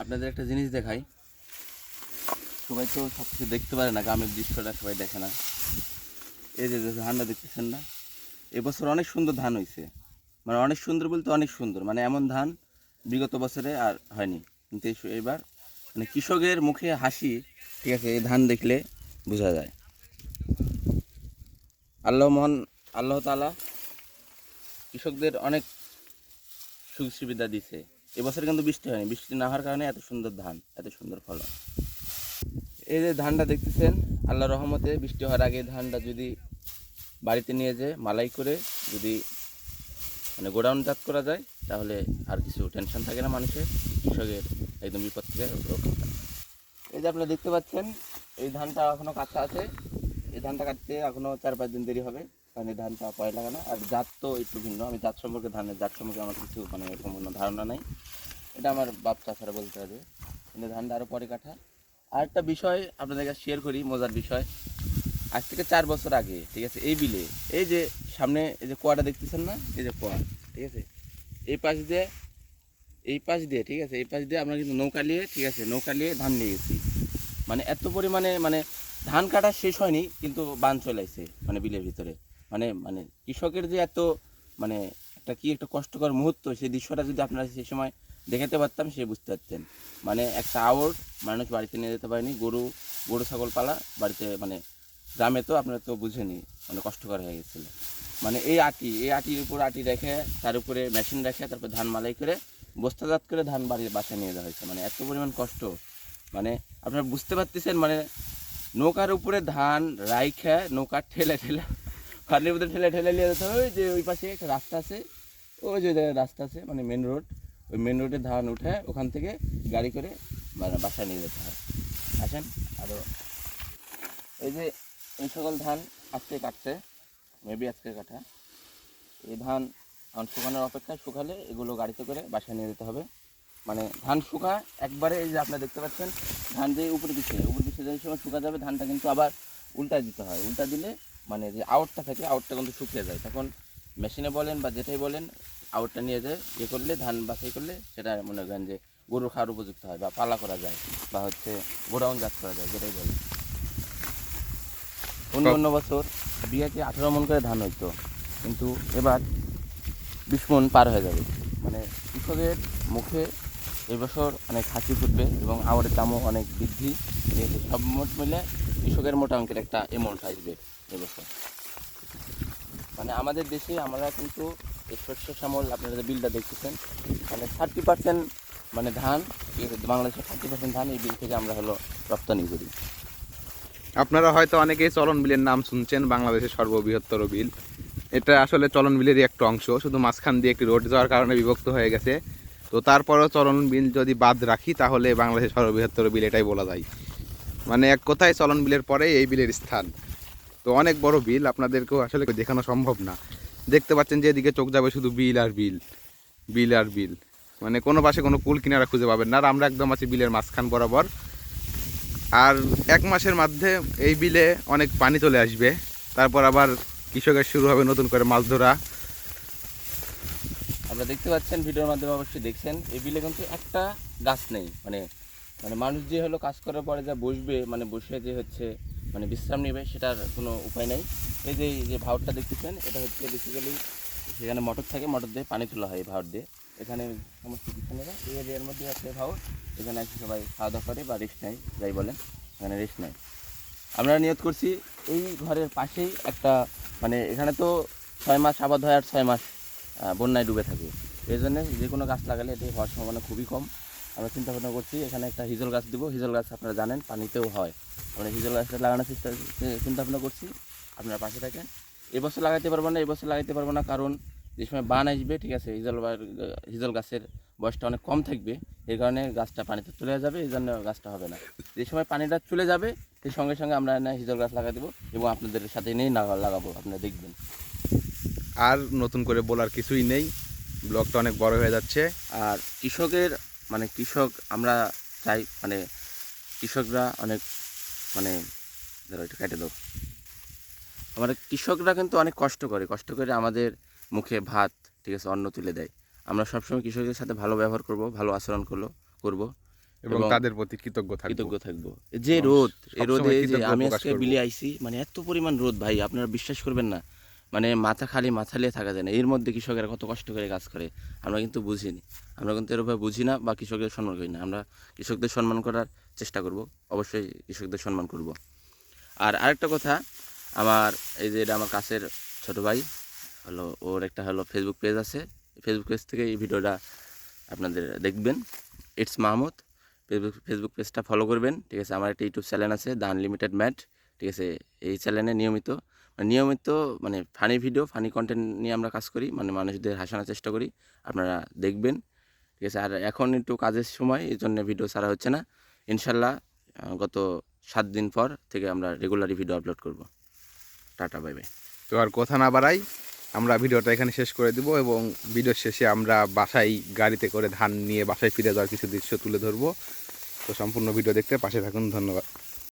আপনাদের একটা জিনিস দেখাই। সবাই তো সব কিছু দেখতে পারে না, গ্রামের দৃশ্যটা সবাই দেখে না। এই যে ধানটা দেখতেছেন না, এবছর অনেক সুন্দর ধান হয়েছে। মানে অনেক সুন্দর বলতে অনেক সুন্দর, মানে এমন ধান বিগত বছরে আর হয়নি। কিন্তু এবার মানে কৃষকের মুখে হাসি, ঠিক আছে, এই ধান দেখলে বোঝা যায়। মহান আল্লাহ তাআলা কৃষকদের অনেক সুযোগ সুবিধা দিছে। এবছর কিন্তু বৃষ্টি হয়নি, বৃষ্টি না হওয়ার কারণে এত সুন্দর ধান, এত সুন্দর ফলন। এই যে ধানটা দেখতেছেন, আল্লাহর রহমতে বৃষ্টি হওয়ার আগে ধানটা যদি বাড়িতে নিয়ে যেয়ে মালাই করে যদি মানে গোডাউনজাত করা যায়, তাহলে আর কিছু টেনশন থাকে না মানুষের, কৃষকের একদম বিপদ থেকে রক্ষা পায়। এই যে আপনারা দেখতে পাচ্ছেন, এই ধানটা এখনও কাঁচা আছে। এই ধানটা কাটতে এখনও 4-5 দিন দেরি হবে, কারণ এই ধানটা পয় লাগানো। আর জাত তো একটু ভিন্ন, আমি জাত সম্পর্কে ধানের জাত সম্পর্কে আমার কিছু মানে এরকম কোনো ধারণা নেই। এটা আমার বাপ চাচারা বলতে হবে, কিন্তু ধানটা আরও পরে কাটা। আর একটা বিষয় আপনাদের কাছে শেয়ার করি, মজার বিষয়। আজ থেকে 4 বছর আগে, ঠিক আছে, এই বিলে এই যে সামনে এই যে কুয়াটা দেখতেছেন না, এই যে কুয়া, ঠিক আছে, এই পাশ দিয়ে এই পাশ দিয়ে, ঠিক আছে, এই পাশ দিয়ে আমরা কিন্তু নৌকা নিয়ে, ঠিক আছে, নৌকা নিয়ে ধান নিয়ে গেছি। মানে এত পরিমাণে মানে ধান কাটা শেষ হয়নি, কিন্তু বান চলে আসছে মানে বিলের ভিতরে। মানে মানে কৃষকের যে এত মানে একটা কষ্টকর মুহূর্ত, সেই দৃশ্যটা যদি আপনারা সেই সময় দেখাতে পারতাম, সে বুঝতে পারতেন। মানে একটা আউট মানুষ বাড়িতে নিয়ে যেতে পারেনি, গরু ছাগল পালা বাড়িতে, মানে গ্রামে তো আপনারা তো বুঝেনি, মানে কষ্টকর হয়ে গেছিলো। মানে এই আটির উপর আটি রেখে, তার উপরে মেশিন রেখে, তারপর ধান মালাই করে বস্তাজাত করে ধান বাসায় নিয়ে যাওয়া হয়েছে। মানে এত পরিমাণ কষ্ট, মানে আপনারা বুঝতে পারতেছেন। মানে নৌকার উপরে ধান রাইখা নৌকা ঠেলে ঠেলে পানির মধ্যে ঠেলে ঠেলে নিয়ে যেতে হবে। ওই যে ওই পাশে একটা রাস্তা আছে, ওই যে রাস্তা আছে মানে মেন রোড, ওই মেন রোডে ধান উঠে ওখান থেকে গাড়ি করে মানে বাসায় নিয়ে যেতে হয়। আসেন আরও এই যে এই সকল ধান আজকে কাটছে, মেবি আজকে কাটা। এই ধান এখন শুকানোর অপেক্ষায়, শুকালে এগুলো গাড়িতে করে বাসায় নিয়ে যেতে হবে। মানে ধান শুকা একবারে, এই যে আপনারা দেখতে পাচ্ছেন, ধান যে উপরে পিছিয়ে যে সময় শুকা যাবে, ধানটা কিন্তু আবার উল্টায় দিতে হয়। উল্টা দিলে মানে যে আউটটা থাকে, আউটটা কিন্তু শুকিয়ে যায়। তখন মেশিনে বলেন বা যেটাই বলেন, আউটটা নিয়ে যে ইয়ে করলে, ধান বাছাই করলে, সেটা মনে করেন যে গরু খাওয়ার উপযুক্ত হয়, বা পালা করা যায়, বা হচ্ছে গোডাউন জাত করা যায়, যেটাই বলেন। অন্য বছর বিঘাতে 18 মন করে ধান হইতো, কিন্তু এবার 20 মন পার হয়ে যাবে। মানে কৃষকের মুখে এবছর অনেক হাসি ফুটবে, এবং আবারের দামও অনেক বৃদ্ধি। যেহেতু সব মোট মিলে কৃষকের মোটা অঙ্কের একটা অ্যামাউন্ট আসবে এবছর। মানে আমাদের দেশে আমরা কিন্তু এই শস্য শ্যামল, আপনারা যে বিলটা দেখতেছেন, মানে 30% মানে ধান, বাংলাদেশের 30% ধান এই বিল থেকে আমরা হলো রপ্তানি করি। আপনারা হয়তো অনেকেই চলন বিলের নাম শুনছেন, বাংলাদেশের সর্ববৃহত্তর বিল। এটা আসলে চলন বিলেরই একটা অংশ, শুধু মাঝখান দিয়ে একটি রোড যাওয়ার কারণে বিভক্ত হয়ে গেছে। তো তারপরেও চলন বিল যদি বাদ রাখি, তাহলে বাংলাদেশের সর্ববৃহত্তর বিল এটাই বলা যায়। মানে এক কথায় চলন বিলের পরে এই বিলের স্থান। তো অনেক বড় বিল, আপনাদেরকেও আসলে দেখানো সম্ভব না। দেখতে পাচ্ছেন যে এদিকে চোখ যাবে শুধু বিল আর বিল, বিল আর বিল। মানে কোনো পাশে কোনো কুল কিনারা খুঁজে পাবেন না। আর আমরা একদম আছি বিলের মাঝখান বরাবর। আর 1 মাসের মধ্যে এই বিলে অনেক পানি চলে আসবে, তারপর আবার কৃষকের শুরু হবে নতুন করে মাছ ধরা। আপনারা দেখতে পাচ্ছেন, ভিডিওর মাধ্যমে অবশ্যই দেখছেন, এই বিলে কিন্তু একটা গাছ নেই। মানে মানে মানুষ যে হলো কাজ করার পরে যা বসবে, মানে বসে যে হচ্ছে মানে বিশ্রাম নেবে, সেটার কোনো উপায় নেই। এই যে ভাউরটা দেখতেছেন, এটা হচ্ছে বেসিক্যালি সেখানে মোটর থাকে, মোটর দিয়ে পানি তোলা হয় এই ভাউর দিয়ে। এখানে সমস্ত কিষানেরা এই এরিয়ার মধ্যে আছে ভাউর, এখানে এসে সবাই খাওয়া দাওয়া করে বা রেস্ট নেয়, যাই বলেন, এখানে রেস্ট নেয়। আমরা নিয়ত করছি এই ঘরের পাশেই একটা, মানে এখানে তো 6 মাস আবাদ হয়, আর 6 মাস বন্যায় ডুবে থাকে। এই জন্য যে কোনো গাছ লাগালে এটি হওয়ার সম্ভাবনা খুবই কম। আমরা চিন্তা ভাবনা করছি এখানে একটা হিজল গাছ দেবো। হিজল গাছ আপনারা জানেন পানিতেও হয়, আমরা হিজল গাছটা লাগানোর চিন্তা ভাবনা করছি। আপনারা পাশে থাকেন। এবছর লাগাইতে পারবো না, এবছর লাগাইতে পারবো না, কারণ যে সময় বান আসবে, ঠিক আছে, হিজল গাছের বয়সটা অনেক কম থাকবে, এই কারণে গাছটা পানিতে চলে যাবে, এই জন্য গাছটা হবে না। যে সময় পানিটা চলে যাবে, সেই সঙ্গে সঙ্গে আমরা হিজল গাছ লাগাই দেবো, এবং আপনাদের সাথে নিয়েই লাগাবো, আপনারা দেখবেন। আর নতুন করে বলার কিছুই নেই, ব্লগটা অনেক বড় হয়ে যাচ্ছে। আর কৃষকের মানে কৃষক আমরা চাই, মানে কৃষকরা অনেক মানে ধরো একটু কেটে দাও, আমরা কৃষকরা কিন্তু অনেক কষ্ট করে আমাদের মুখে ভাত, ঠিক আছে, অন্ন তুলে দেয়। আমরা সবসময় কৃষকের সাথে ভালো ব্যবহার করব, ভালো আচরণ করব। এবং তাদের প্রতি কৃতজ্ঞ থাকবো। কৃতজ্ঞ থাকবো। যে এবং রোদ, এই রোদে সবসময় যে কৃতজ্ঞ আমি প্রকাশ আজকে করবো। বিলে আইছি, মানে এত পরিমাণ রোদ ভাই, আপনারা বিশ্বাস করবেন না। মানে মাথা লিয়ে থাকা যায় না। এর মধ্যে কৃষকেরা কত কষ্ট করে কাজ করে, আমরা কিন্তু বুঝিনি। আমরা কিন্তু এরভাবে বুঝি না বা কৃষকদের সম্মান করি না। আমরা কৃষকদের সম্মান করার চেষ্টা করব, অবশ্যই কৃষকদের সম্মান করব। আর আরেকটা কথা, আমার এই যে এটা আমার কাছের ছোট ভাই হলো, ওর একটা হলো ফেসবুক পেজ আছে। ফেসবুক পেজ থেকে এই ভিডিওটা আপনাদের দেখবেন। ইটস মাহমুদ, ফেসবুক পেজটা ফলো করবেন, ঠিক আছে। আমার একটা ইউটিউব চ্যানেল আছে, দ্য আনলিমিটেড ম্যাট, ঠিক আছে। এই চ্যানেলে নিয়মিত মানে ফানি ভিডিও, ফানি কন্টেন্ট নিয়ে আমরা কাজ করি, মানে মানুষদের হাসানোর চেষ্টা করি, আপনারা দেখবেন, ঠিক আছে। আর এখন একটু কাজের সময়, এই জন্য ভিডিও ছাড়া হচ্ছে না। ইনশাল্লাহ গত 7 দিন পর থেকে আমরা রেগুলারই ভিডিও আপলোড করব। Tata, bye bye. তো আর কথা না বাড়াই, আমরা ভিডিওটা এখানে শেষ করে দিব এবং ভিডিওর শেষে আমরা বাসায় গাড়িতে করে ধান নিয়ে বাসায় ফিরে যাওয়ার কিছু দৃশ্য তুলে ধরবো। তো সম্পূর্ণ ভিডিও দেখতে পাশে থাকুন, ধন্যবাদ।